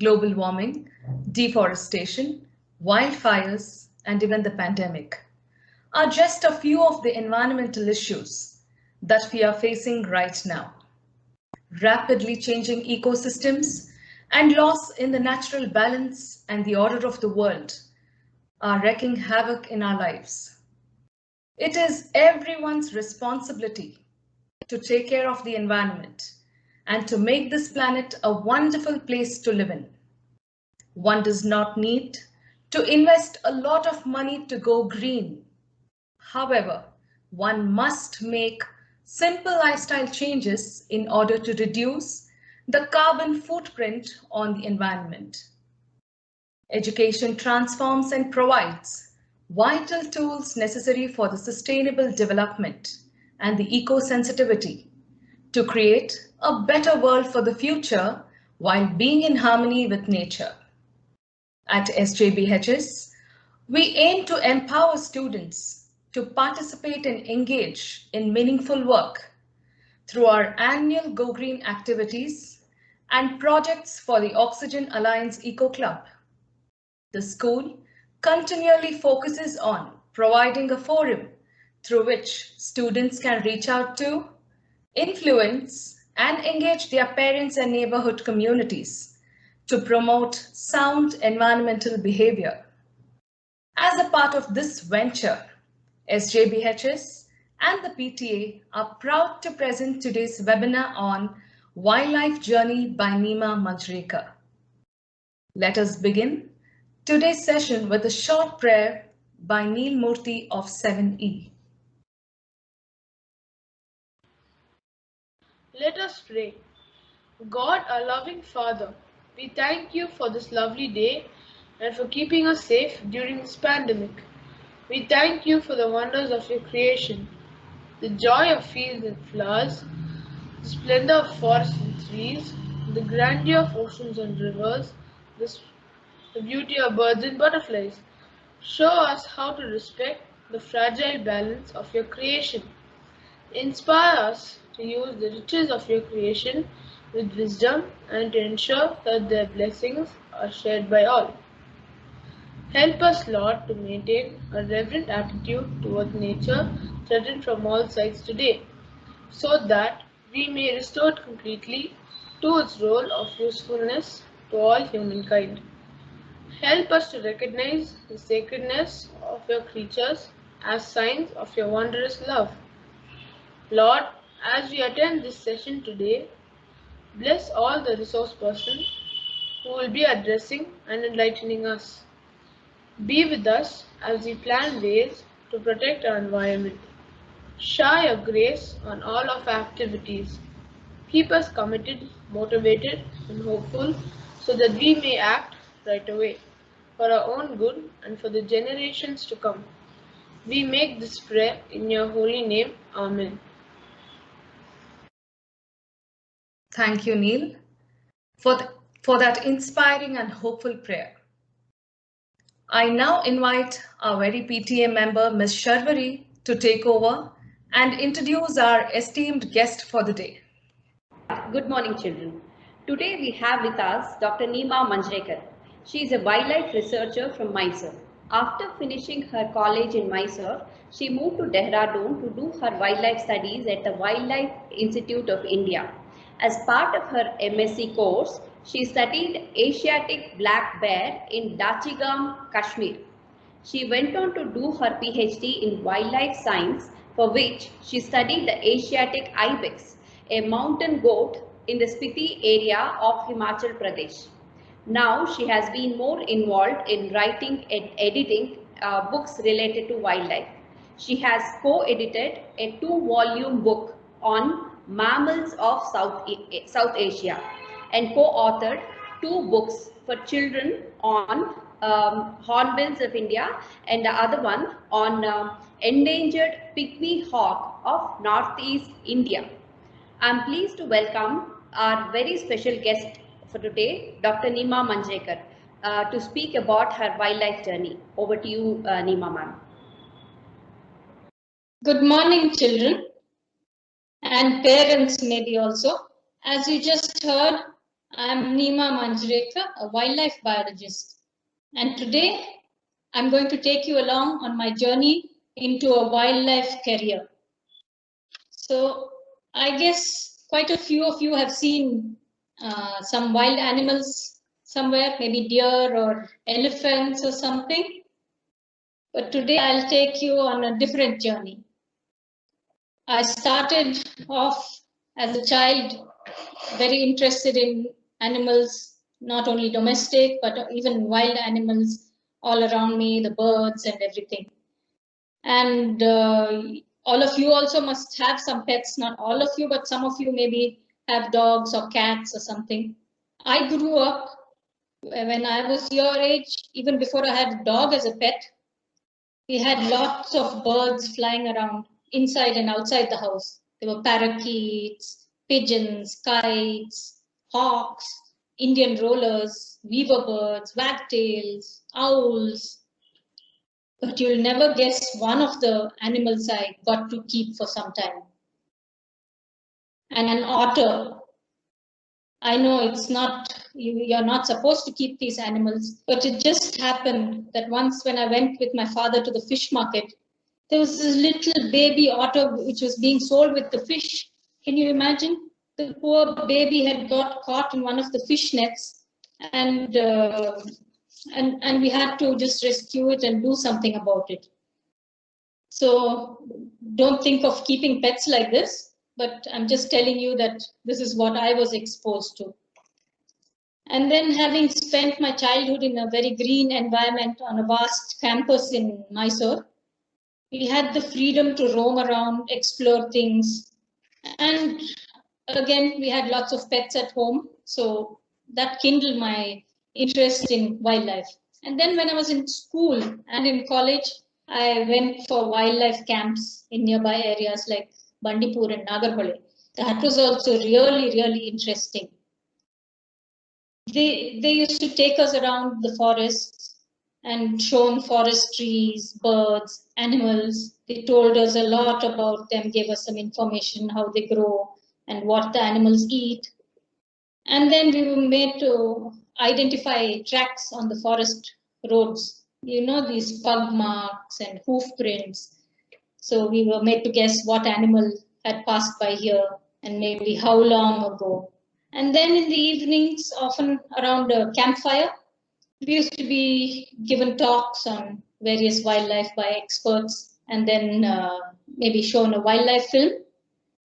global warming, deforestation, wildfires, and even the pandemic are just a few of the environmental issues that we are facing right now. Rapidly changing ecosystems and loss in the natural balance and the order of the world are wreaking havoc in our lives. It is everyone's responsibility to take care of the environment and to make this planet a wonderful place to live in. One does not need to invest a lot of money to go green. However, one must make simple lifestyle changes in order to reduce the carbon footprint on the environment. Education transforms and provides vital tools necessary for the sustainable development and the eco-sensitivity to create a better world for the future while being in harmony with nature. At SJBHS, we aim to empower students to participate and engage in meaningful work through our annual Go Green activities and projects for the Oxygen Alliance Eco Club. The school continually focuses on providing a forum through which students can reach out to, influence, and engage their parents and neighborhood communities to promote sound environmental behavior. As a part of this venture, SJBHS and the PTA are proud to present today's webinar on Wildlife Journey by Nima Manjrekar. Let us begin today's session with a short prayer by Neil Murthy of 7E. Let us pray. God, our loving Father, we thank you for this lovely day and for keeping us safe during this pandemic. We thank you for the wonders of your creation, the joy of fields and flowers, the splendor of forests and trees, the grandeur of oceans and rivers, the beauty of birds and butterflies. Show us how to respect the fragile balance of your creation. Inspire us to use the riches of your creation with wisdom and to ensure that their blessings are shared by all. Help us, Lord, to maintain a reverent attitude toward nature threatened from all sides today, so that we may restore it completely to its role of usefulness to all humankind. Help us to recognize the sacredness of your creatures as signs of your wondrous love. Lord, as we attend this session today, bless all the resource persons who will be addressing and enlightening us. Be with us as we plan ways to protect our environment. Shower your grace on all of our activities. Keep us committed, motivated, and hopeful so that we may act right away for our own good and for the generations to come. We make this prayer in your holy name. Amen. Thank you, Neil, for that inspiring and hopeful prayer. I now invite our very PTA member, Ms. Sharvari, to take over and introduce our esteemed guest for the day. Good morning, children. Today we have with us Dr. Nima Manjrekar. She is a wildlife researcher from Mysore. After finishing her college in Mysore, she moved to Dehradun to do her wildlife studies at the Wildlife Institute of India. As part of her MSc course, she studied Asiatic black bear in Dachigam, Kashmir. She went on to do her PhD in wildlife science, for which she studied the Asiatic ibex, a mountain goat in the Spiti area of Himachal Pradesh. Now she has been more involved in writing and editing books related to wildlife. She has co-edited a 2-volume book on mammals of South Asia and co-authored 2 books for children on hornbills of India and the other one on endangered pygmy hawk of Northeast India. I am pleased to welcome our very special guest for today, Dr. Nima Manjrekar, to speak about her wildlife journey. Over to you, Nima ma'am. Good morning, children and parents maybe also. As you just heard, I'm Nima Manjrekar, a wildlife biologist. And today I'm going to take you along on my journey into a wildlife career. So I guess quite a few of you have seen some wild animals somewhere, maybe deer or elephants or something. But today I'll take you on a different journey. I started off as a child very interested in animals, not only domestic, but even wild animals all around me, the birds and everything. And all of you also must have some pets, not all of you, but some of you maybe have dogs or cats or something. I grew up when I was your age, even before I had a dog as a pet. We had lots of birds flying around inside and outside the house. There were parakeets, pigeons, kites, hawks, Indian rollers, weaver birds, wagtails, owls. But you'll never guess one of the animals I got to keep for some time. And an otter. I know it's not, you're not supposed to keep these animals, but it just happened that once when I went with my father to the fish market, there was this little baby otter which was being sold with the fish. Can you imagine? The poor baby had got caught in one of the fish nets, and we had to just rescue it and do something about it. So don't think of keeping pets like this, but I'm just telling you that this is what I was exposed to. And then having spent my childhood in a very green environment on a vast campus in Mysore, we had the freedom to roam around, explore things. And again, we had lots of pets at home. So that kindled my interest in wildlife. And then when I was in school and in college, I went for wildlife camps in nearby areas like Bandipur and Nagarhole. That was also really, really interesting. They used to take us around the forests and shown forest trees, birds, animals. They told us a lot about them, gave us some information, how they grow and what the animals eat. And then we were made to identify tracks on the forest roads. You know, these pug marks and hoof prints. So we were made to guess what animal had passed by here and maybe how long ago. And then in the evenings, often around a campfire, we used to be given talks on various wildlife by experts and then maybe shown a wildlife film.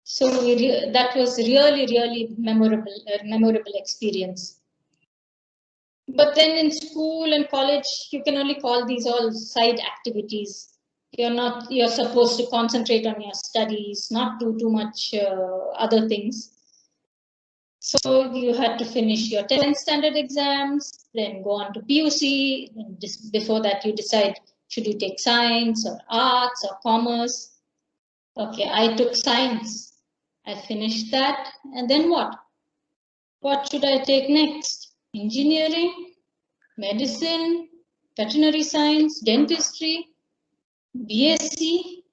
So that was really, really memorable experience. But then in school and college, you can only call these all side activities. You're supposed to concentrate on your studies, not do too much other things. So you had to finish your 10th standard exams, then go on to PUC. And before that, you decide, should you take science or arts or commerce? Okay, I took science. I finished that. And then what? What should I take next? Engineering, medicine, veterinary science, dentistry, BSc.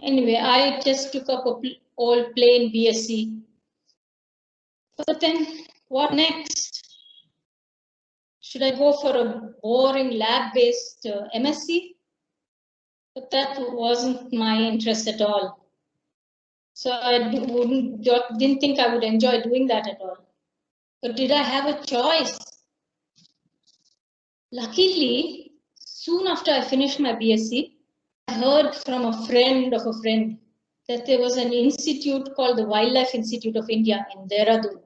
Anyway, I just took up a old plain BSc. But then what next? Should I go for a boring lab-based MSc? But that wasn't my interest at all. So I didn't think I would enjoy doing that at all. But did I have a choice? Luckily, soon after I finished my BSc, I heard from a friend of a friend that there was an institute called the Wildlife Institute of India in Dehradun.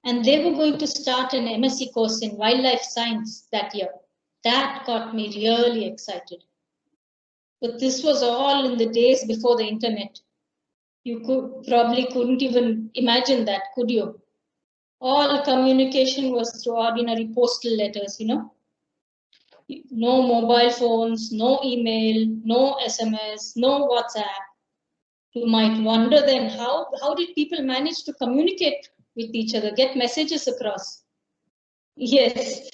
And they were going to start an MSc course in wildlife science that year. That got me really excited. But this was all in the days before the internet. You couldn't even imagine that, could you? All communication was through ordinary postal letters, you know. No mobile phones, no email, no SMS, no WhatsApp. You might wonder then, how did people manage to communicate with each other, get messages across? Yes,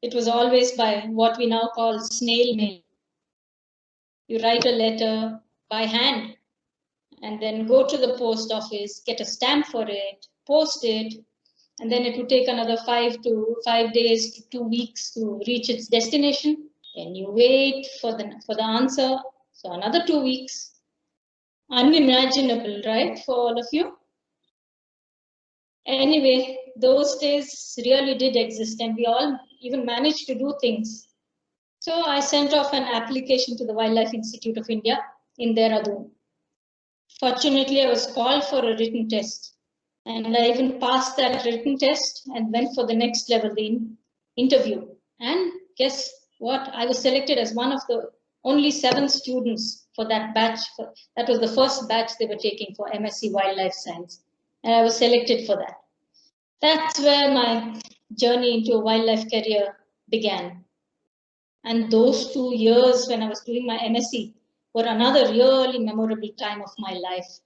it was always by what we now call snail mail. You write a letter by hand and then go to the post office, get a stamp for it, post it, and then it would take another 5 days to 2 weeks to reach its destination. Then you wait for the answer, so another 2 weeks. Unimaginable, right, for all of you? Anyway, those days really did exist, and we all even managed to do things. So I sent off an application to the Wildlife Institute of India in Dehradun. Fortunately, I was called for a written test, and I even passed that written test and went for the next level, the interview. And guess what? I was selected as one of the only 7 students for that batch. That was the first batch they were taking for MSc Wildlife Science. And I was selected for that. That's where my journey into a wildlife career began. And those 2 years when I was doing my MSc were another really memorable time of my life.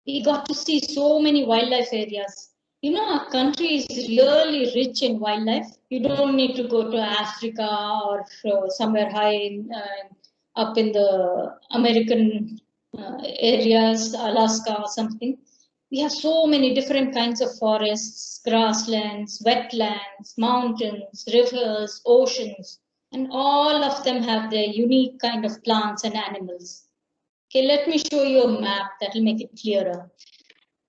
We got to see so many wildlife areas. You know, our country is really rich in wildlife. You don't need to go to Africa or somewhere high up in the American areas, Alaska or something. We have so many different kinds of forests, grasslands, wetlands, mountains, rivers, oceans, and all of them have their unique kind of plants and animals. Okay, let me show you a map that will make it clearer.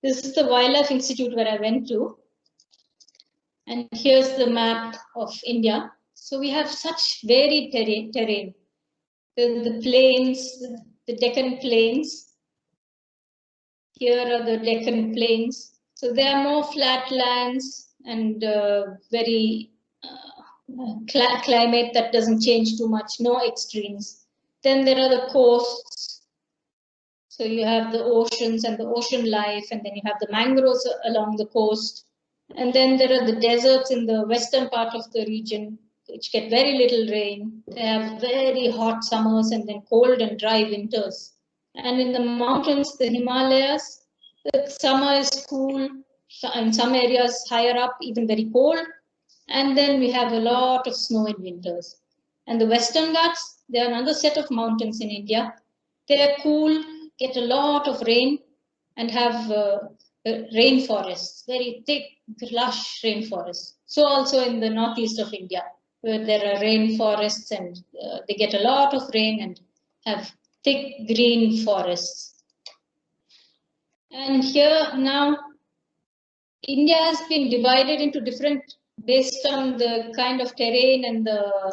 This is the Wildlife Institute where I went to. And here's the map of India. So we have such varied terrain. The plains, the Deccan Plains. Here are the Deccan Plains. So there are more flatlands and very climate that doesn't change too much, no extremes. Then there are the coasts. So you have the oceans and the ocean life, and then you have the mangroves along the coast. And then there are the deserts in the western part of the region, which get very little rain. They have very hot summers and then cold and dry winters. And in the mountains, the Himalayas, the summer is cool, in some areas higher up, even very cold. And then we have a lot of snow in winters. And the Western Ghats, they are another set of mountains in India. They are cool, get a lot of rain, and have rainforests, very thick, lush rainforests. So also in the northeast of India, where there are rainforests and they get a lot of rain and have thick green forests. And here now, India has been divided into different, based on the kind of terrain and the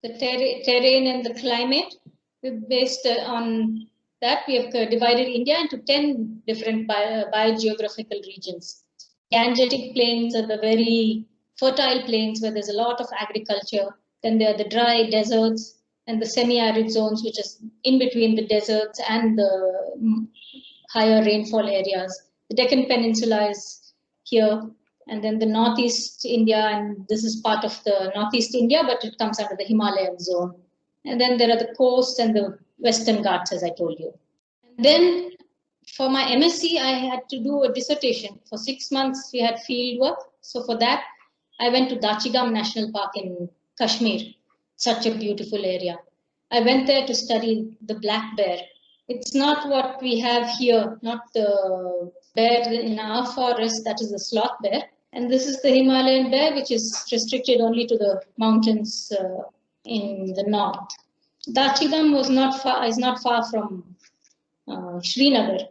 terrain and the climate. Based on that, we have divided India into 10 different biogeographical regions. Gangetic plains are the very fertile plains where there's a lot of agriculture. Then there are the dry deserts and the semi-arid zones, which is in between the deserts and the higher rainfall areas. The Deccan Peninsula is here, and then the Northeast India, and this is part of the Northeast India, but it comes under the Himalayan zone. And then there are the coasts and the Western Ghats, as I told you. And then for my MSc, I had to do a dissertation. For 6 months, we had field work. So for that, I went to Dachigam National Park in Kashmir. Such a beautiful area. I went there to study the black bear. It's not what we have here, not the bear in our forest, that is the sloth bear. And this is the Himalayan bear, which is restricted only to the mountains in the north. Dachigam is not far from Srinagar.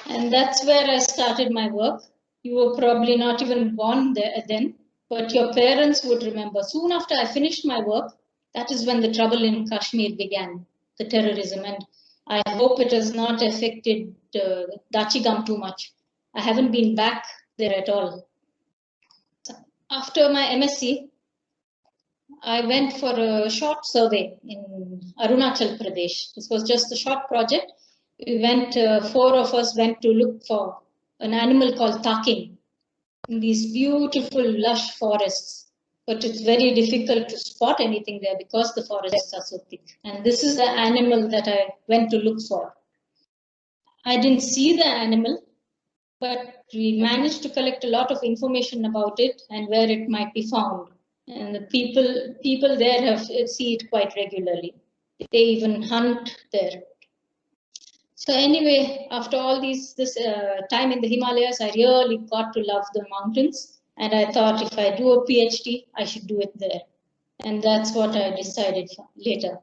And that's where I started my work. You were probably not even born there then, but your parents would remember. Soon after I finished my work, that is when the trouble in Kashmir began, the terrorism. And I hope it has not affected Dachigam too much. I haven't been back there at all. After my MSc, I went for a short survey in Arunachal Pradesh. This was just a short project. We went, 4 of us went to look for an animal called takin in these beautiful lush forests. But it's very difficult to spot anything there because the forests are so thick. And this is the animal that I went to look for. I didn't see the animal, but we managed to collect a lot of information about it and where it might be found. And the people there see it quite regularly. They even hunt there. So anyway, after all this time in the Himalayas, I really got to love the mountains. And I thought if I do a PhD, I should do it there. And that's what I decided later.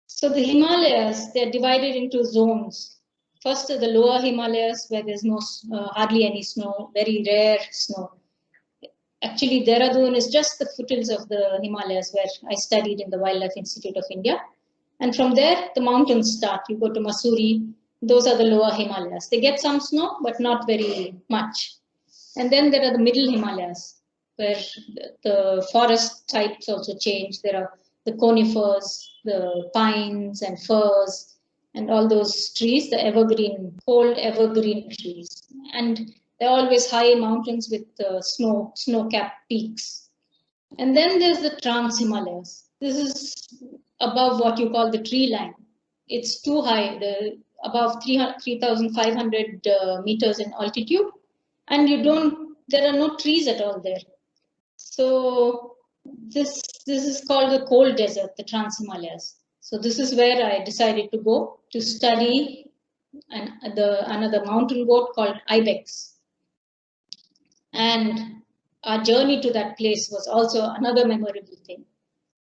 So the Himalayas, they're divided into zones. First, the lower Himalayas, where there's no hardly any snow, very rare snow. Actually, Dehradun is just the foothills of the Himalayas, where I studied in the Wildlife Institute of India. And from there, the mountains start. You go to Mussoorie. Those are the lower Himalayas. They get some snow, but not very much. And then there are the middle Himalayas, where the forest types also change. There are the conifers, the pines and firs, and all those trees, the evergreen, old evergreen trees. And they're always high mountains with snow-capped peaks. And then there's the Trans-Himalayas. This is above what you call the tree line. It's too high, above 3,500 meters in altitude. And there are no trees at all there. So this is called the cold desert, the Trans-Himalayas. So this is where I decided to go to study another mountain goat called Ibex. And our journey to that place was also another memorable thing.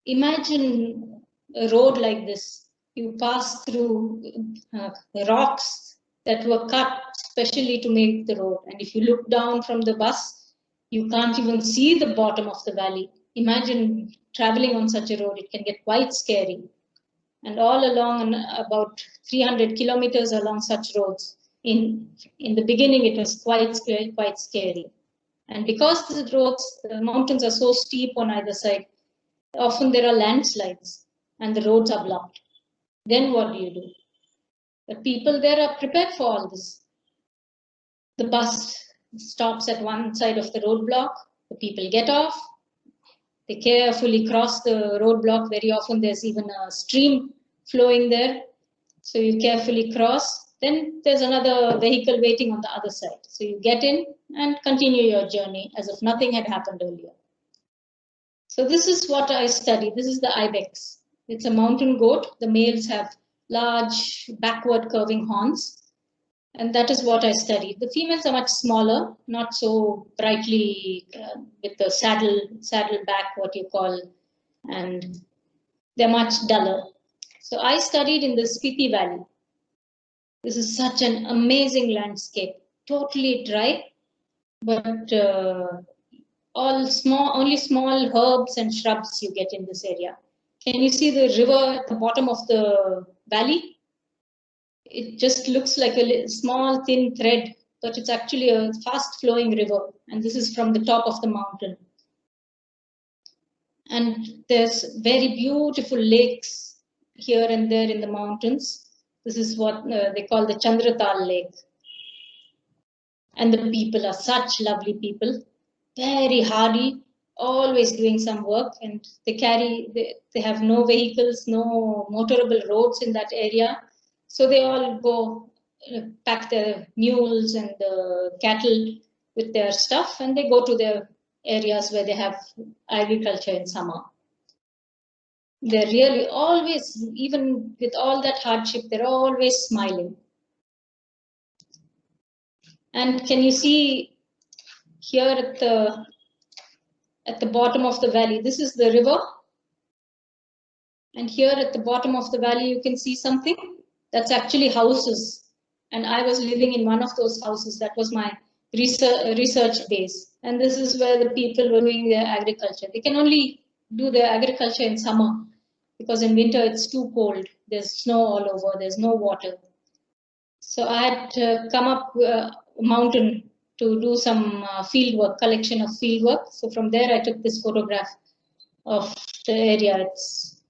Imagine a road like this. You pass through rocks that were cut specially to make the road. And if you look down from the bus, you can't even see the bottom of the valley. Imagine traveling on such a road. It can get quite scary. And all along, about 300 kilometers along such roads, in the beginning, it was quite scary. And because the mountains are so steep on either side, often there are landslides and the roads are blocked. Then what do? The people there are prepared for all this. The bus stops at one side of the roadblock. The people get off. They carefully cross the roadblock. Very often there's even a stream flowing there. So you carefully cross. Then there's another vehicle waiting on the other side. So you get in and continue your journey as if nothing had happened earlier. So this is what I study. This is the Ibex. It's a mountain goat. The males have large backward curving horns. And that is what I studied. The females are much smaller, not so brightly with the saddle back, what you call, and they're much duller. So I studied in the Spiti Valley. This is such an amazing landscape, totally dry, but only small herbs and shrubs you get in this area. Can you see the river at the bottom of the valley? It just looks like a small thin thread, but it's actually a fast flowing river. And this is from the top of the mountain. And there's very beautiful lakes here and there in the mountains. This is what they call the Chandratal Lake. And the people are such lovely people, very hardy, always doing some work. And they have no vehicles, no motorable roads in that area. So they all go pack their mules and the cattle with their stuff, and they go to their areas where they have agriculture in summer. They're really always, even with all that hardship, they're always smiling. And can you see here at the bottom of the valley, this is the river. And here at the bottom of the valley, you can see something. That's actually houses. And I was living in one of those houses. That was my research base. And this is where the people were doing their agriculture. They can only do their agriculture in summer because in winter it's too cold. There's snow all over. There's no water. So I had come up a mountain to do some field work, collection of field work. So from there, I took this photograph of the area. It's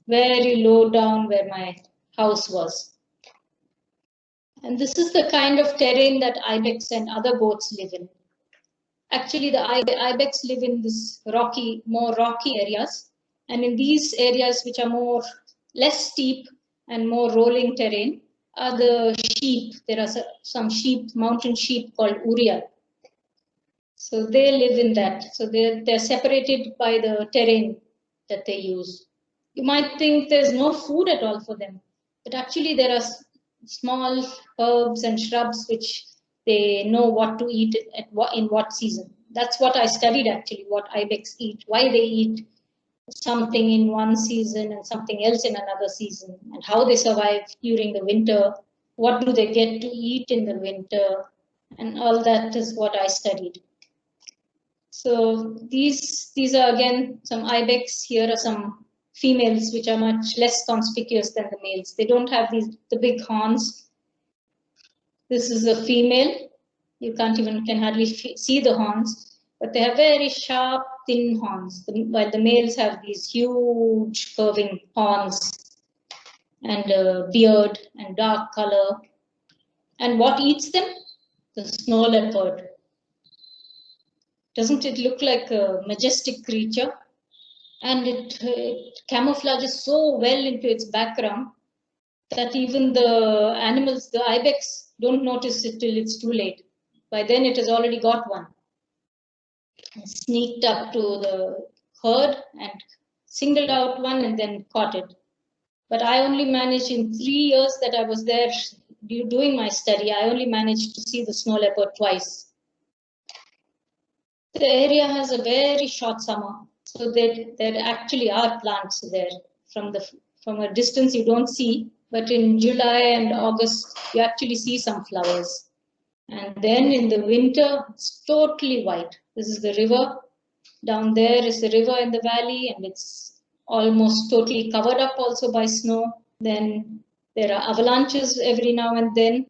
very low down where my house was. And this is the kind of terrain that ibex and other goats live in. Actually, the ibex live in this more rocky areas. And in these areas, which are less steep and more rolling terrain, are the sheep. There are some mountain sheep called Urial. So they live in that. So they're separated by the terrain that they use. You might think there's no food at all for them. But actually, there are small herbs and shrubs which they know what to eat in what season. That's what I studied actually, what ibex eat, why they eat something in one season and something else in another season, and how they survive during the winter, what do they get to eat in the winter, and all that is what I studied. So these are again some ibex. Here are some females which are much less conspicuous than the males. They don't have the big horns. This is a female. You can hardly see the horns, but they have very sharp, thin horns. While the males have these huge curving horns and a beard and dark color. And what eats them? The snow leopard. Doesn't it look like a majestic creature? And it camouflages so well into its background that even the animals, the ibex, don't notice it till it's too late. By then it has already got one. And sneaked up to the herd and singled out one and then caught it. But I only managed in 3 years that I was there doing my study, I only managed to see the snow leopard twice. The area has a very short summer, so there actually are plants there. From a distance you don't see, but in July and August you actually see some flowers. And then in the winter it's totally white. This is the river. Down there is the river in the valley, and it's almost totally covered up also by snow. Then there are avalanches every now and then.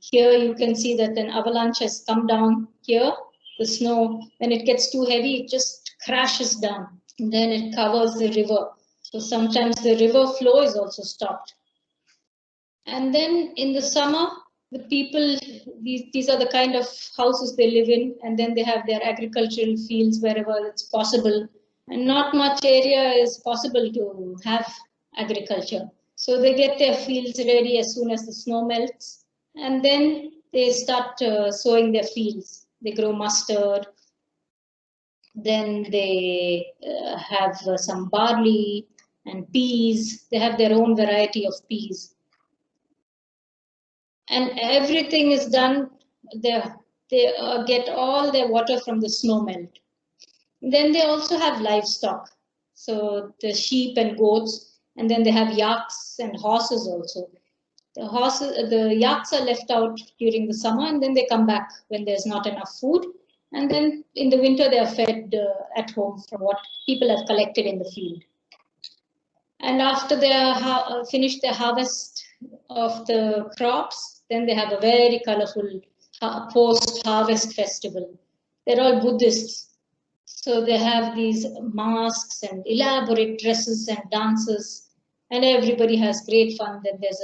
Here you can see that an avalanche has come down here. The snow, when it gets too heavy, it just crashes down. And then it covers the river. So sometimes the river flow is also stopped. And then in the summer, the people, these are the kind of houses they live in, and then they have their agricultural fields wherever it's possible. And not much area is possible to have agriculture. So they get their fields ready as soon as the snow melts. And then they start sowing their fields. They grow mustard. Then they have some barley and peas. They have their own variety of peas. And everything is done. They get all their water from the snow melt. Then they also have livestock. So the sheep and goats. And then they have yaks and horses also. The yaks are left out during the summer, and then they come back when there's not enough food. And then in the winter, they are fed at home from what people have collected in the field. And after they finish their harvest of the crops, then they have a very colorful post-harvest festival. They're all Buddhists. So they have these masks and elaborate dresses and dances, and everybody has great fun. Then there's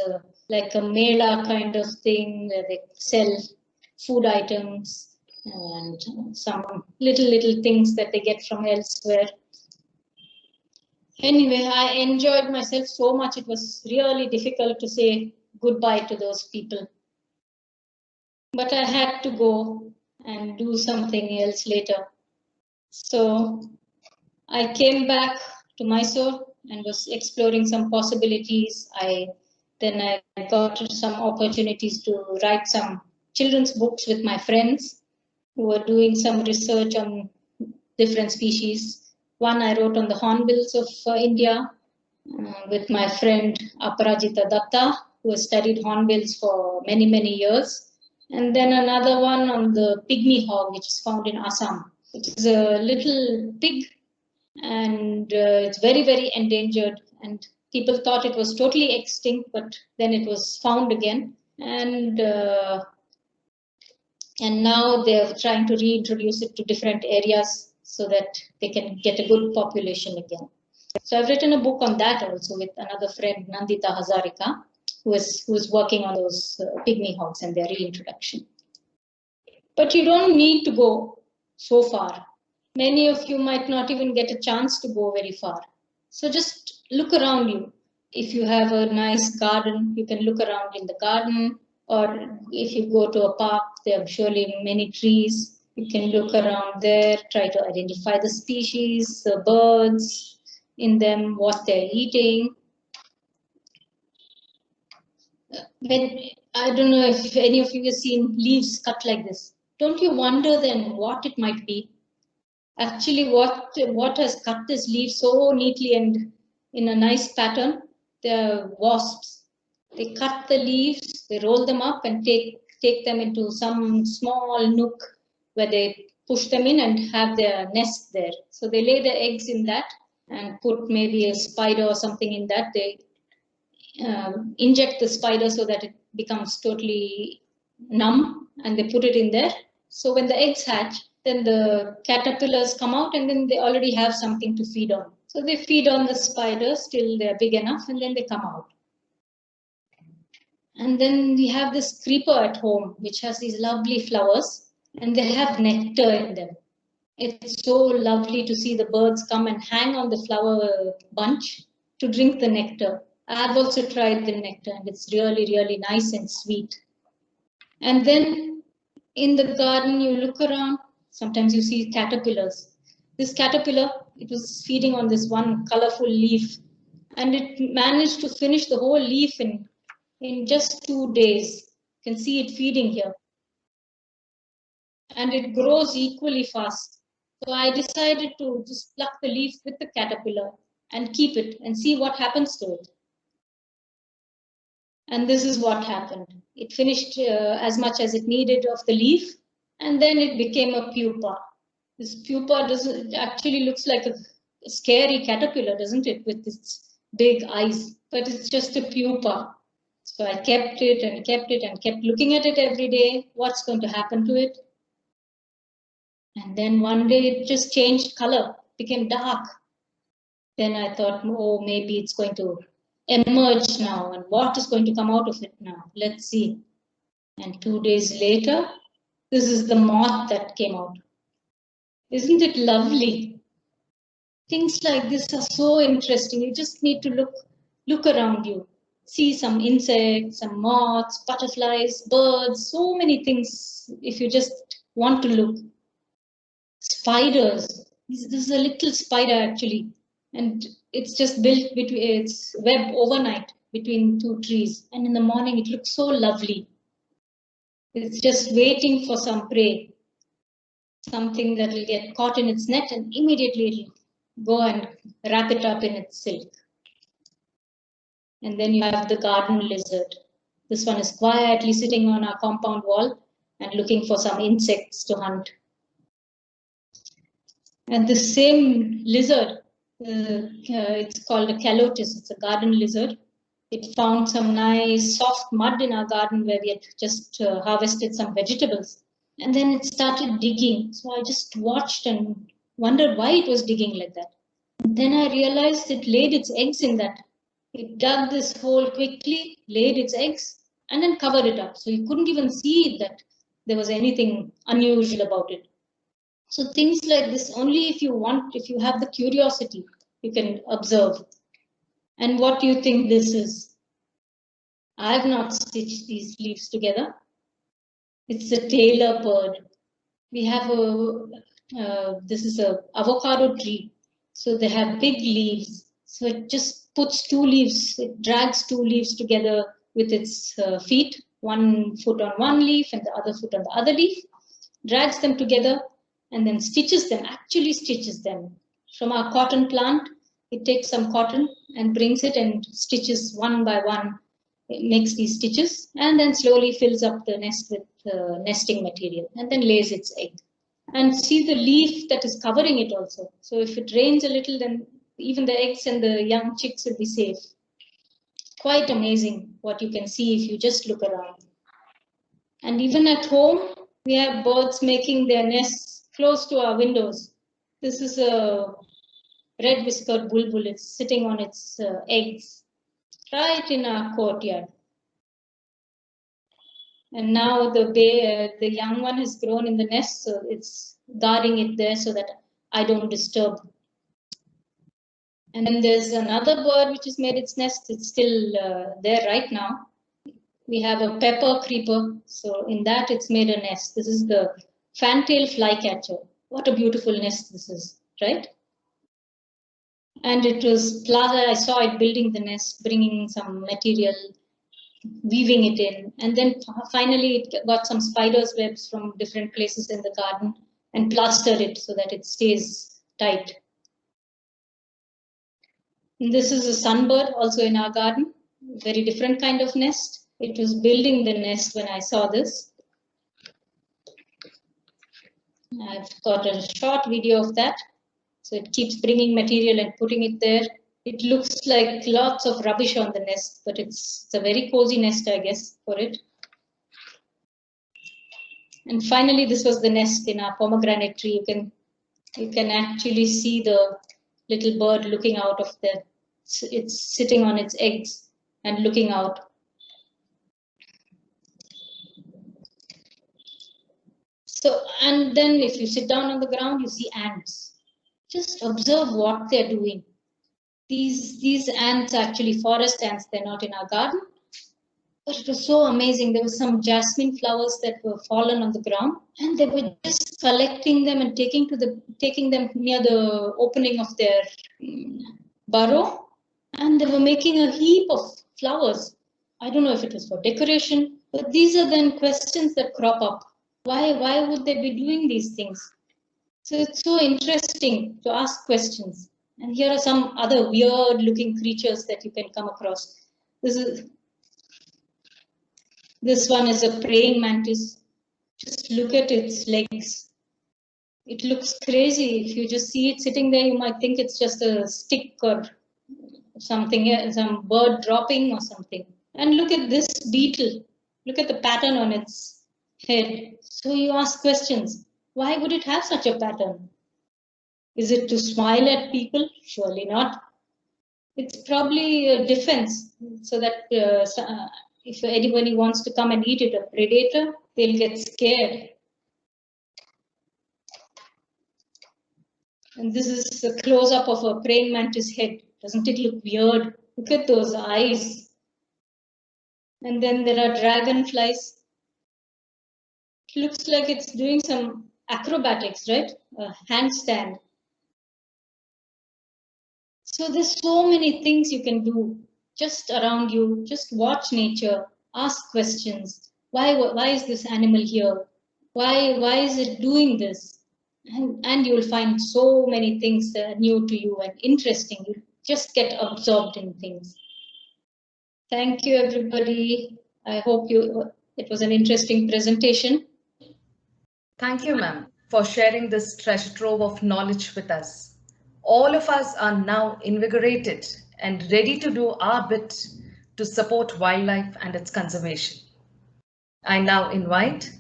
like a mela kind of thing where they sell food items and some little things that they get from elsewhere. Anyway, I enjoyed myself so much. It was really difficult to say goodbye to those people. But I had to go and do something else later. So I came back to Mysore and was exploring some possibilities. Then I got some opportunities to write some children's books with my friends who were doing some research on different species. One I wrote on the hornbills of India with my friend Aparajita Datta, who has studied hornbills for many, many years. And then another one on the pygmy hog, which is found in Assam. It is a little pig, and it's very, very endangered. And people thought it was totally extinct, but then it was found again. And now they're trying to reintroduce it to different areas so that they can get a good population again. So I've written a book on that also with another friend, Nandita Hazarika, who is working on those pygmy hogs and their reintroduction. But you don't need to go so far. Many of you might not even get a chance to go very far. So just look around you. If you have a nice garden, you can look around in the garden. Or if you go to a park, there are surely many trees. You can look around there, try to identify the species, the birds in them, what they're eating. When, I don't know if any of you have seen leaves cut like this. Don't you wonder then what it might be? Actually, what has cut this leaf so neatly and in a nice pattern? The wasps. They cut the leaves, they roll them up and take them into some small nook where they push them in and have their nest there. So they lay the eggs in that and put maybe a spider or something in that. They inject the spider so that it becomes totally numb, and they put it in there. So when the eggs hatch, then the caterpillars come out and then they already have something to feed on. So they feed on the spiders till they're big enough and then they come out. And then we have this creeper at home, which has these lovely flowers and they have nectar in them. It's so lovely to see the birds come and hang on the flower bunch to drink the nectar. I've also tried the nectar and it's really, really nice and sweet. And then in the garden, you look around, sometimes you see caterpillars. This caterpillar, it was feeding on this one colorful leaf and it managed to finish the whole leaf in just 2 days. You can see it feeding here. And it grows equally fast. So I decided to just pluck the leaf with the caterpillar and keep it and see what happens to it. And this is what happened. It finished as much as it needed of the leaf, and then it became a pupa. This pupa actually looks like a scary caterpillar, doesn't it, with its big eyes? But it's just a pupa. So I kept it and kept it and kept looking at it every day. What's going to happen to it? And then one day it just changed color, became dark. Then I thought, oh, maybe it's going to emerge now. And what is going to come out of it now? Let's see. And 2 days later, this is the moth that came out. Isn't it lovely? Things like this are so interesting. You just need to look around you. See some insects, some moths, butterflies, birds, so many things if you just want to look. Spiders. This is a little spider actually. And it's just built between its web overnight between 2 trees. And in the morning, it looks so lovely. It's just waiting for some prey, something that will get caught in its net and immediately it'll go and wrap it up in its silk. And then you have the garden lizard. This one is quietly sitting on our compound wall and looking for some insects to hunt. And the same lizard, it's called a calotis, it's a garden lizard. It found some nice soft mud in our garden where we had just harvested some vegetables. And then it started digging. So I just watched and wondered why it was digging like that. And then I realized it laid its eggs in that. It dug this hole quickly, laid its eggs, and then covered it up. So you couldn't even see that there was anything unusual about it. So things like this, only if you have the curiosity, you can observe. And what do you think this is? I have not stitched these leaves together. It's a tailor bird. We have this is a avocado tree. So they have big leaves. So it just puts 2 leaves, it drags 2 leaves together with its feet, 1 foot on one leaf and the other foot on the other leaf, drags them together and then stitches them, actually stitches them. From our cotton plant, it takes some cotton and brings it and stitches one by one. It makes these stitches and then slowly fills up the nest with nesting material and then lays its egg. And see the leaf that is covering it also. So if it rains a little, then even the eggs and the young chicks will be safe. Quite amazing what you can see if you just look around. And even at home, we have birds making their nests close to our windows. This is a red-whiskered bulbul. It's sitting on its eggs right in our courtyard. And now the young one has grown in the nest, so it's guarding it there so that I don't disturb. And then there's another bird which has made its nest. It's still there right now. We have a pepper creeper. So in that, it's made a nest. This is the fantail flycatcher. What a beautiful nest this is, right? And it was Plaza. I saw it building the nest, bringing some material weaving it in. And then finally it got some spider's webs from different places in the garden and plastered it so that it stays tight. And this is a sunbird also in our garden, very different kind of nest. It was building the nest when I saw this. I've got a short video of that. So it keeps bringing material and putting it there. It looks like lots of rubbish on the nest, but it's a very cozy nest, I guess, for it. And finally, this was the nest in our pomegranate tree. You can actually see the little bird looking out of there. It's sitting on its eggs and looking out. So, and then if you sit down on the ground, you see ants. Just observe what they're doing. These ants are actually forest ants. They're not in our garden. But it was so amazing. There were some jasmine flowers that were fallen on the ground, and they were just collecting them and taking them near the opening of their burrow, and they were making a heap of flowers. I don't know if it was for decoration, but these are then questions that crop up. Why would they be doing these things? So it's so interesting to ask questions. And here are some other weird looking creatures that you can come across. This one is a praying mantis. Just look at its legs. It looks crazy. If you just see it sitting there, you might think it's just a stick or something, some bird dropping or something. And look at this beetle. Look at the pattern on its head. So you ask questions. Why would it have such a pattern? Is it to smile at people? Surely not. It's probably a defense so that if anybody wants to come and eat it, a predator, they'll get scared. And this is a close-up of a praying mantis head. Doesn't it look weird? Look at those eyes. And then there are dragonflies. It looks like it's doing some acrobatics, right? A handstand. So there's so many things you can do just around you. Just watch nature, ask questions. Why is this animal here? Why is it doing this? And you'll find so many things that are new to you and interesting. You just get absorbed in things. Thank you, everybody. I hope it was an interesting presentation. Thank you, ma'am, for sharing this treasure trove of knowledge with us. All of us are now invigorated and ready to do our bit to support wildlife and its conservation. I now invite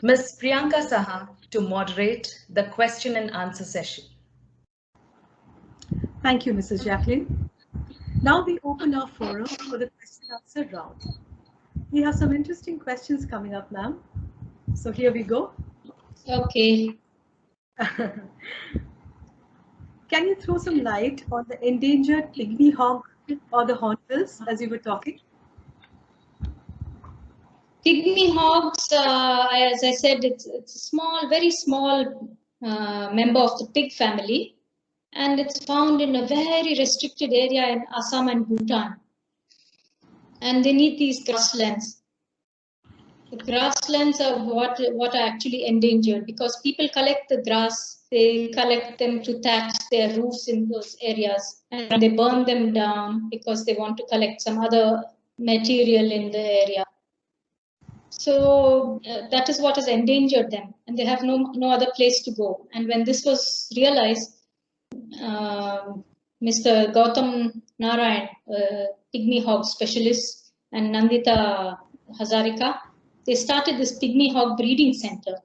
Ms. Priyanka Saha to moderate the question and answer session. Thank you, Mrs. Jacqueline. Now we open our forum for the question and answer round. We have some interesting questions coming up, ma'am. So here we go. Okay. Can you throw some light on the endangered pygmy hog or the hornbills as you were talking? Pygmy hogs, as I said, it's a small, very small member of the pig family, and it's found in a very restricted area in Assam and Bhutan. And they need these grasslands. The grasslands are what are actually endangered because people collect the grass, they collect them to thatch their roofs in those areas, and they burn them down because they want to collect some other material in the area. So that is what has endangered them, and they have no other place to go. And when this was realized, Mr. Gautam Narayan, pygmy hog specialist, and Nandita Hazarika, they started this pygmy hog breeding center.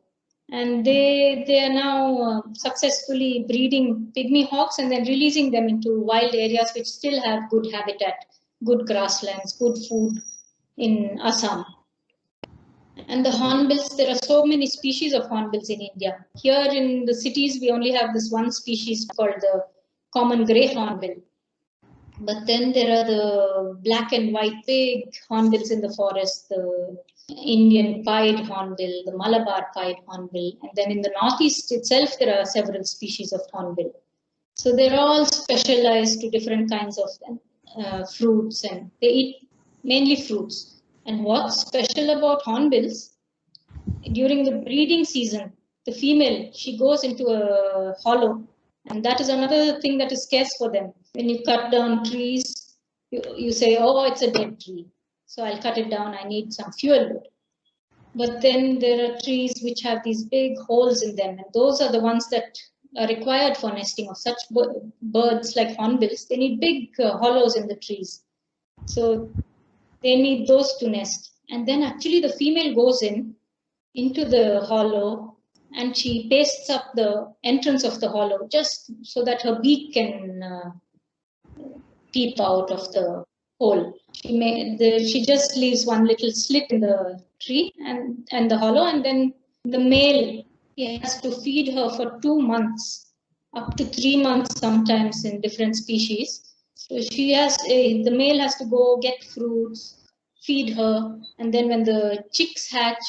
And they are now successfully breeding pygmy hogs and then releasing them into wild areas which still have good habitat, good grasslands, good food in Assam. And the hornbills, there are so many species of hornbills in India. Here in the cities, we only have this one species called the common grey hornbill. But then there are the black and white big hornbills in the forest, the Indian pied hornbill, the Malabar pied hornbill. And then in the northeast itself, there are several species of hornbill. So they're all specialized to different kinds of fruits, and they eat mainly fruits. And what's special about hornbills? During the breeding season, the female, she goes into a hollow, and that is another thing that is scarce for them. When you cut down trees, you say, oh, it's a dead tree, so I'll cut it down, I need some fuel wood. But then there are trees which have these big holes in them, and those are the ones that are required for nesting of such birds like hornbills. They need big hollows in the trees. So they need those to nest. And then actually the female goes into the hollow and she pastes up the entrance of the hollow just so that her beak can peep out of the hole. She just leaves one little slit in the tree and the hollow, and then the male, he has to feed her for 2 months, up to 3 months sometimes in different species. So the male has to go get fruits, feed her, and then when the chicks hatch,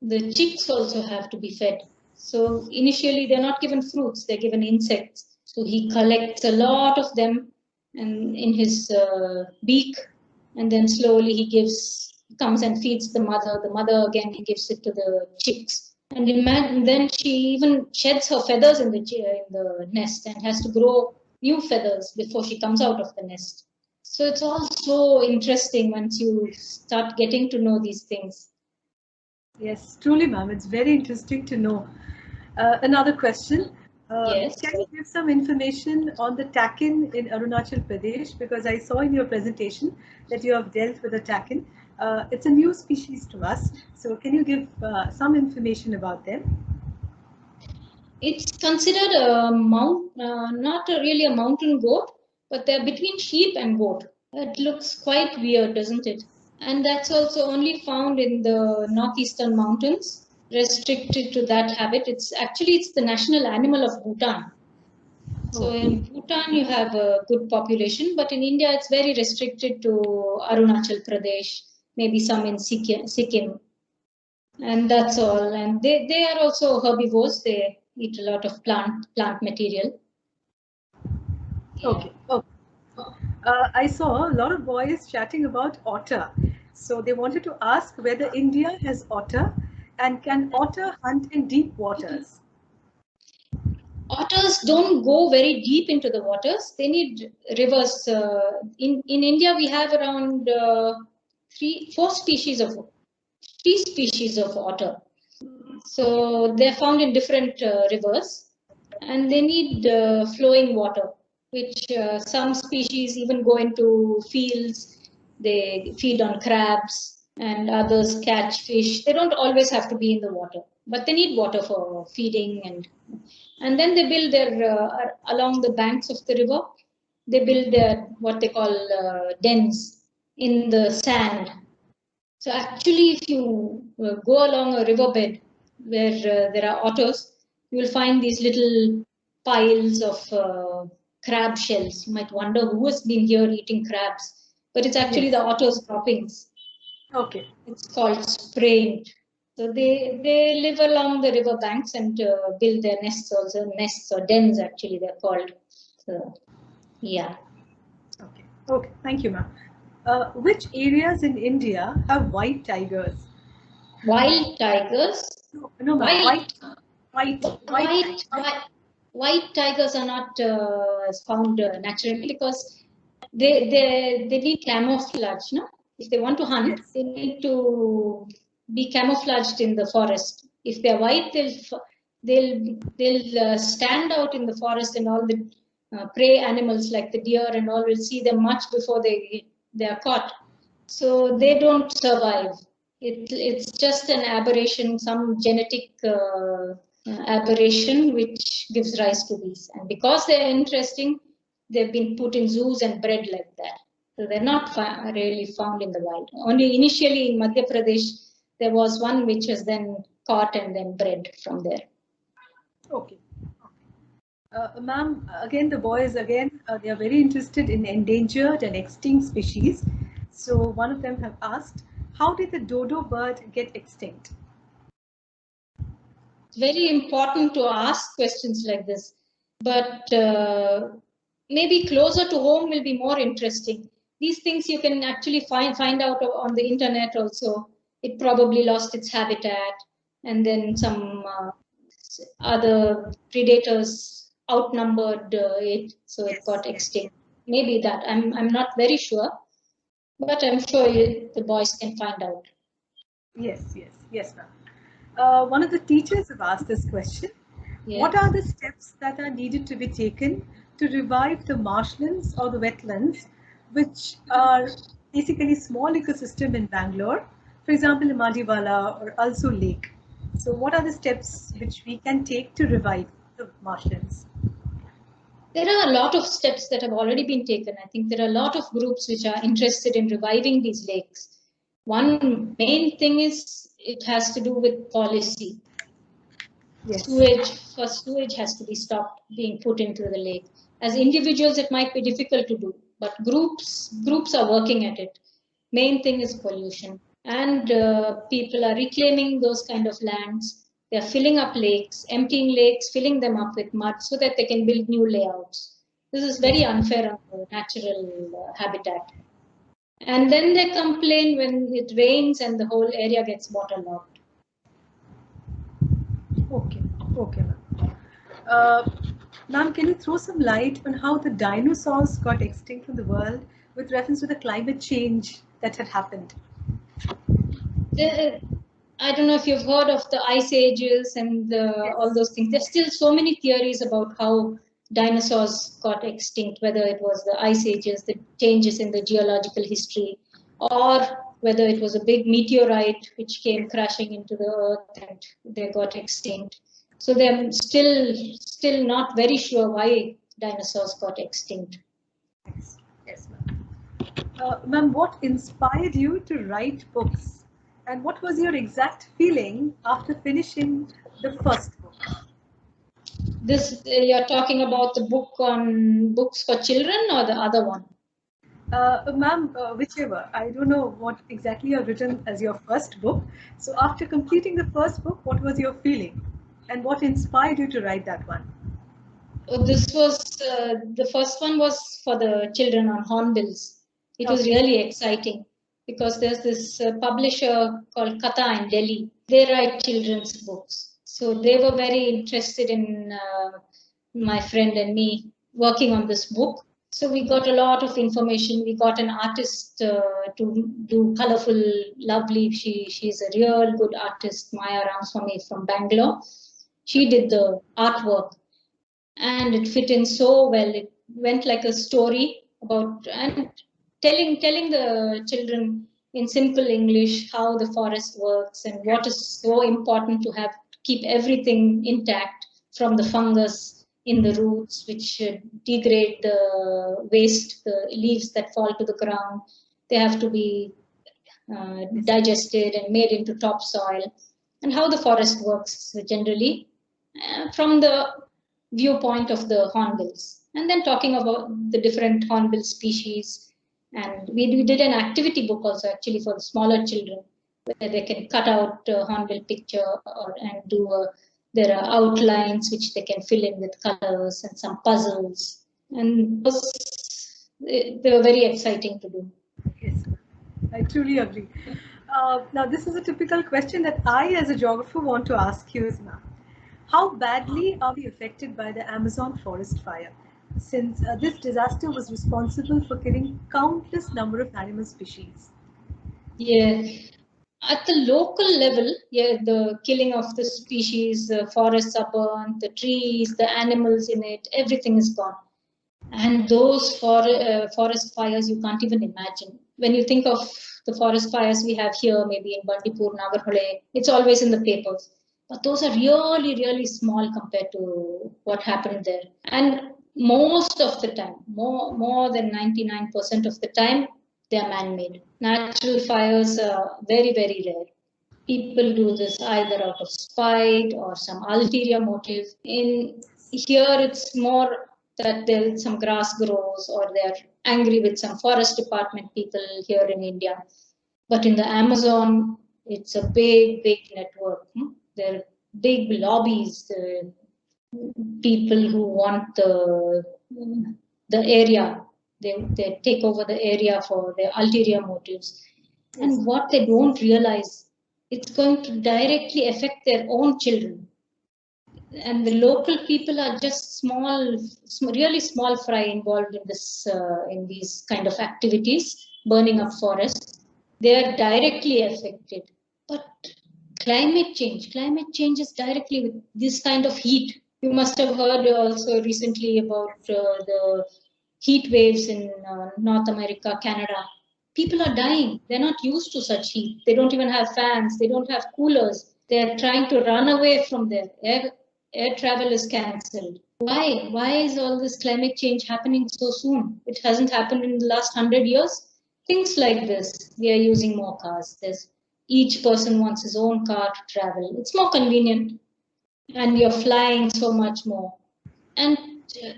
the chicks also have to be fed. So initially they're not given fruits, they're given insects. So he collects a lot of them and in his beak, and then slowly he comes and feeds the mother. The mother again, he gives it to the chicks. And then she even sheds her feathers in the nest and has to grow new feathers before she comes out of the nest. So it's all so interesting once you start getting to know these things. Yes, truly, ma'am. It's very interesting to know. Another question. Yes. Can you give some information on the takin in Arunachal Pradesh? Because I saw in your presentation that you have dealt with the takin. It's a new species to us. So can you give some information about them? It's considered a not really a mountain goat, but they're between sheep and goat. It looks quite weird, doesn't it? And that's also only found in the northeastern mountains, restricted to that habit. It's the national animal of Bhutan. So in Bhutan you have a good population, but in India it's very restricted to Arunachal Pradesh, maybe some in Sikkim. And that's all. And they are also herbivores. They eat a lot of plant material. Okay. I saw a lot of boys chatting about otter. So they wanted to ask whether India has otter and can otter hunt in deep waters? Otters don't go very deep into the waters. They need rivers. In India, we have around 3 species of otter. So they're found in different rivers, and they need flowing water, which some species even go into fields. They feed on crabs, and others catch fish. They don't always have to be in the water, but they need water for feeding, and then they build their along the banks of the river. They build their what they call dens in the sand. So actually, if you go along a riverbed where there are otters, you will find these little piles of crab shells. You might wonder who has been here eating crabs, but it's actually the otters' droppings. Okay. It's called spraying. So they live along the river banks and build their nests or dens actually they're called. So yeah. Okay. Thank you, ma'am. Which areas in India have white tigers? Wild tigers? No, ma'am. White tigers are not found naturally because they need camouflage, no? If they want to hunt, they need to be camouflaged in the forest. If they're white, they'll stand out in the forest, and all the prey animals like the deer and all will see them much before they are caught. So they don't survive. It's just an aberration, some genetic aberration which gives rise to these. And because they're interesting, they've been put in zoos and bred like that. So they're not really found in the wild. Only initially in Madhya Pradesh, there was one which was then caught and then bred from there. Okay. Ma'am, again, the boys, they are very interested in endangered and extinct species. So one of them have asked, how did the dodo bird get extinct? It's very important to ask questions like this, but maybe closer to home will be more interesting. these things you can actually find out on the internet also. It probably lost its habitat, and then some other predators outnumbered it, so it got extinct. Maybe that. I'm not very sure, but I'm sure the boys can find out. Yes, ma'am. One of the teachers have asked this question. Yeah. What are the steps that are needed to be taken to revive the marshlands or the wetlands, which are basically small ecosystem in Bangalore, for example, in Madiwala or also Lake? So what are the steps which we can take to revive the marshlands? There are a lot of steps that have already been taken. I think there are a lot of groups which are interested in reviving these lakes. One main thing is it has to do with policy. Yes. Sewage has to be stopped being put into the lake. As individuals, it might be difficult to do, but groups are working at it. Main thing is pollution, and people are reclaiming those kind of lands. They're filling up lakes, emptying lakes, filling them up with mud so that they can build new layouts. This is very unfair on the natural habitat. And then they complain when it rains and the whole area gets waterlogged. Okay, ma'am. Ma'am, can you throw some light on how the dinosaurs got extinct from the world with reference to the climate change that had happened? I don't know if you've heard of the ice ages and all those things. There's still so many theories about how dinosaurs got extinct, whether it was the ice ages, the changes in the geological history, or whether it was a big meteorite which came crashing into the earth and they got extinct. So they're still not very sure why dinosaurs got extinct. Yes, ma'am. Ma'am, what inspired you to write books? And what was your exact feeling after finishing the first book? This you're talking about the book on books for children or the other one? Ma'am, whichever. I don't know what exactly you have written as your first book. So after completing the first book, what was your feeling? And what inspired you to write that one? This was the first one was for the children on hornbills. It was really exciting because there's this publisher called Katha in Delhi. They write children's books. So they were very interested in my friend and me working on this book. So we got a lot of information. We got an artist to do colorful, lovely. She's a real good artist, Maya Ramaswamy from Bangalore. She did the artwork, and it fit in so well. It went like a story about and telling the children in simple English how the forest works and what is so important to have keep everything intact, from the fungus in the roots which degrade the waste, the leaves that fall to the ground. They have to be digested and made into topsoil, and how the forest works generally from the viewpoint of the hornbills, and then talking about the different hornbill species. And we did an activity book also actually for the smaller children, where they can cut out a hornbill picture and do there are outlines which they can fill in with colors and some puzzles, and they were very exciting to do. Yes, I truly agree. Now, this is a typical question that I, as a geographer, want to ask you, Isma. How badly are we affected by the Amazon forest fire? Since this disaster was responsible for killing countless number of animal species. Yeah, at the local level, yeah, the killing of the species, the forests are burnt, the trees, the animals in it, everything is gone. And those forest fires, you can't even imagine. When you think of the forest fires we have here, maybe in Bandipur, Nagarhole, it's always in the papers. But those are really, really small compared to what happened there. And most of the time, more than 99% of the time, they are man-made. Natural fires are very, very rare. People do this either out of spite or some ulterior motive. In here, it's more that there some grass grows or they're angry with some forest department people here in India. But in the Amazon, it's a big, big network. There are big lobbies, people who want the area. They take over the area for their ulterior motives. And what they don't realize, it's going to directly affect their own children. And the local people are just really small fry involved in this, in these kind of activities, burning up forests. They are directly affected. But climate change is directly with this kind of heat. You must have heard also recently about the heat waves in North America, Canada. People are dying. They're not used to such heat. They don't even have fans. They don't have coolers. They're trying to run away from there. Air travel is cancelled. Why? Why is all this climate change happening so soon? It hasn't happened in the last 100 years. Things like this. We are using more cars. Each person wants his own car to travel. It's more convenient. And you're flying so much more. And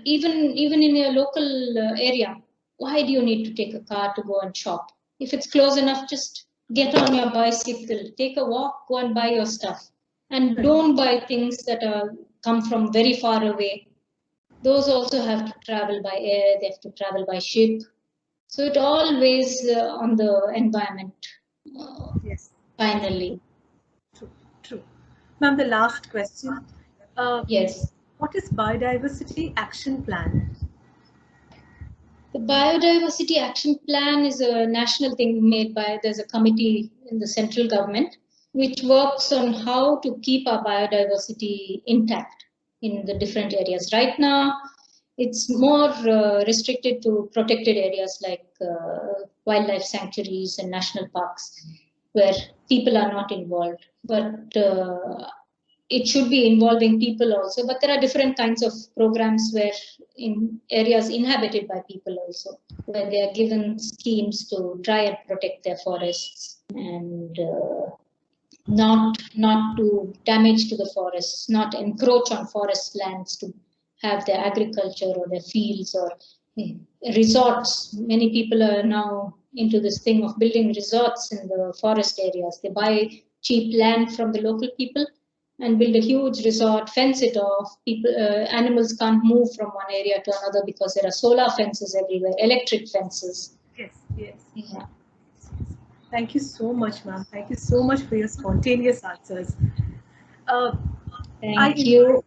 even in your local area, why do you need to take a car to go and shop? If it's close enough, just get on your bicycle, take a walk, go and buy your stuff. And don't buy things that come from very far away. Those also have to travel by air, they have to travel by ship. So it all weighs on the environment. Yes. Finally. True. Ma'am, the last question. Yes. What is Biodiversity Action Plan? The Biodiversity Action Plan is a national thing made by, there's a committee in the central government which works on how to keep our biodiversity intact in the different areas. Right now, it's more restricted to protected areas like wildlife sanctuaries and national parks, where people are not involved. But it should be involving people also. But there are different kinds of programs where in areas inhabited by people also, where they are given schemes to try and protect their forests and not to damage to the forests, not encroach on forest lands to have their agriculture or their fields or resorts. Many people are now into this thing of building resorts in the forest areas. They buy cheap land from the local people and build a huge resort, fence it off. Animals can't move from one area to another because there are solar fences everywhere, electric fences. Yes. Yeah. Thank you so much, ma'am. Thank you so much for your spontaneous answers. Thank you.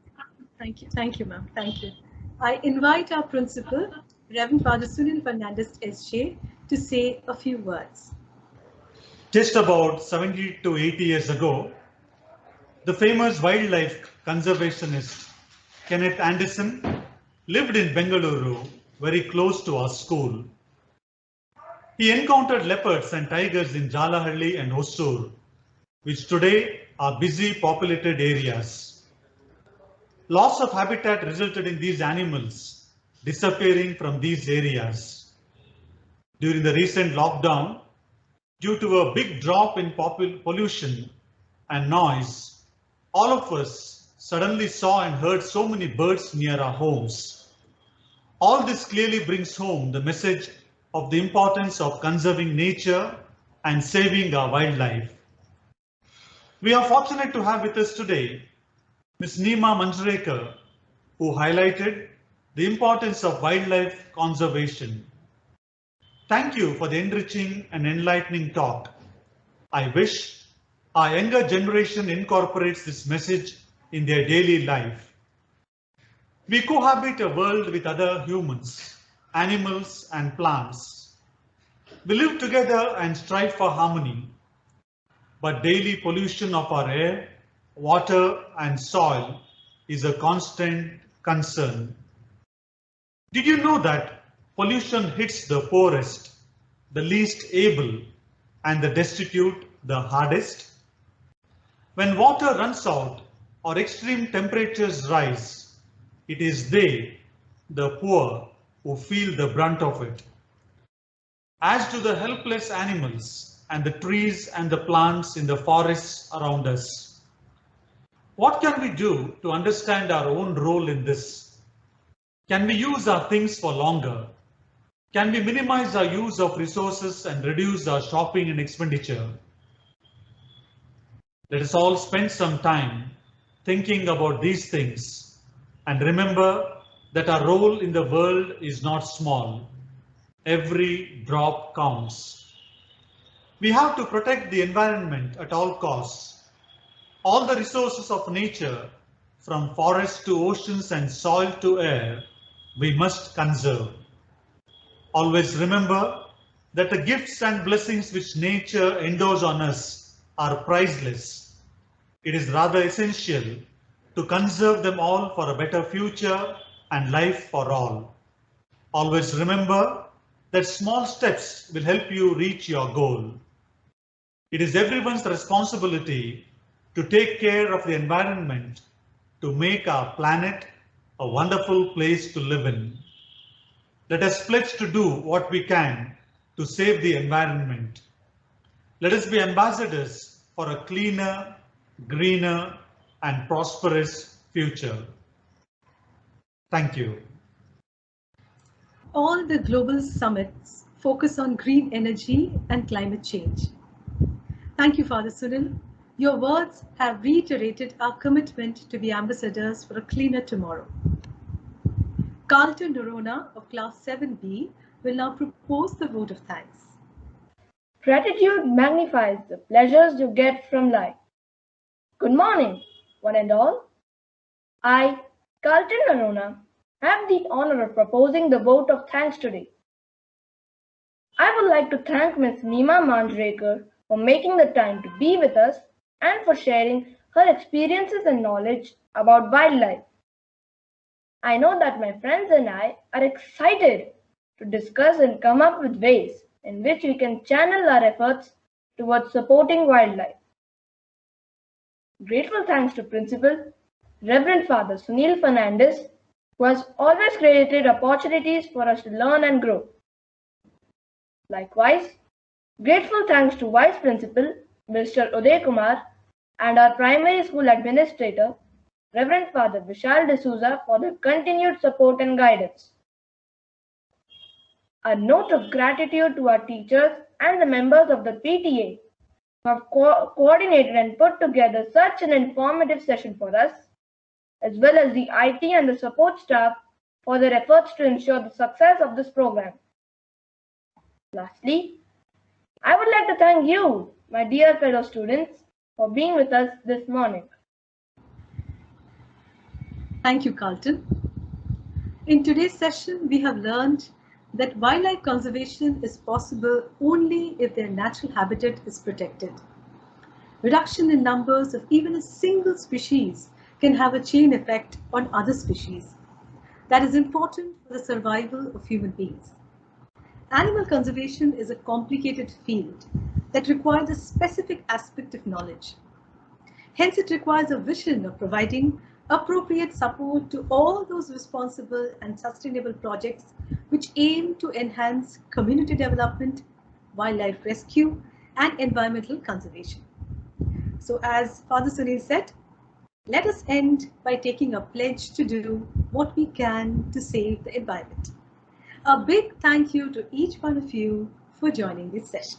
Thank you, ma'am. Thank you. I invite our principal, Reverend Father Sunil Fernandez SJ, to say a few words. Just about 70 to 80 years ago, the famous wildlife conservationist Kenneth Anderson lived in Bengaluru, very close to our school. He encountered leopards and tigers in Jalahalli and Hosur, which today are busy populated areas. Loss of habitat resulted in these animals disappearing from these areas. During the recent lockdown, due to a big drop in pollution and noise, all of us suddenly saw and heard so many birds near our homes. All this clearly brings home the message of the importance of conserving nature and saving our wildlife. We are fortunate to have with us today Ms. Nima Manjrekar, who highlighted the importance of wildlife conservation. Thank you for the enriching and enlightening talk. I wish our younger generation incorporates this message in their daily life. We cohabit a world with other humans, animals and plants. We live together and strive for harmony. But daily pollution of our air, water and soil is a constant concern. Did you know that pollution hits the poorest, the least able, and the destitute the hardest? When water runs out or extreme temperatures rise, it is they, the poor, who feel the brunt of it. As do the helpless animals and the trees and the plants in the forests around us. What can we do to understand our own role in this? Can we use our things for longer? Can we minimize our use of resources and reduce our shopping and expenditure? Let us all spend some time thinking about these things and remember that our role in the world is not small. Every drop counts. We have to protect the environment at all costs. All the resources of nature, from forests to oceans and soil to air, we must conserve. Always remember that the gifts and blessings which nature endows on us are priceless. It is rather essential to conserve them all for a better future and life for all. Always remember that small steps will help you reach your goal. It is everyone's responsibility to take care of the environment to make our planet a wonderful place to live in. Let us pledge to do what we can to save the environment. Let us be ambassadors for a cleaner, greener, and prosperous future. Thank you. All the global summits focus on green energy and climate change. Thank you, Father Sunil. Your words have reiterated our commitment to be ambassadors for a cleaner tomorrow. Carlton Norona of Class 7B will now propose the vote of thanks. Gratitude magnifies the pleasures you get from life. Good morning, one and all. I, Carlton Norona, have the honor of proposing the vote of thanks today. I would like to thank Ms. Nima Manjrekar for making the time to be with us and for sharing her experiences and knowledge about wildlife. I know that my friends and I are excited to discuss and come up with ways in which we can channel our efforts towards supporting wildlife. Grateful thanks to Principal Reverend Father Sunil Fernandez, who has always created opportunities for us to learn and grow. Likewise, grateful thanks to Vice Principal Mr. Uday Kumar and our primary school administrator, Reverend Father Vishal D'Souza, for their continued support and guidance. A note of gratitude to our teachers and the members of the PTA who have coordinated and put together such an informative session for us, as well as the IT and the support staff for their efforts to ensure the success of this program. Lastly, I would like to thank you, my dear fellow students, for being with us this morning. Thank you, Carlton. In today's session, we have learned that wildlife conservation is possible only if their natural habitat is protected. Reduction in numbers of even a single species can have a chain effect on other species. That is important for the survival of human beings. Animal conservation is a complicated field that requires a specific aspect of knowledge. Hence, it requires a vision of providing appropriate support to all those responsible and sustainable projects which aim to enhance community development, wildlife rescue, and environmental conservation. So as Father Sunil said, let us end by taking a pledge to do what we can to save the environment. A big thank you to each one of you for joining this session.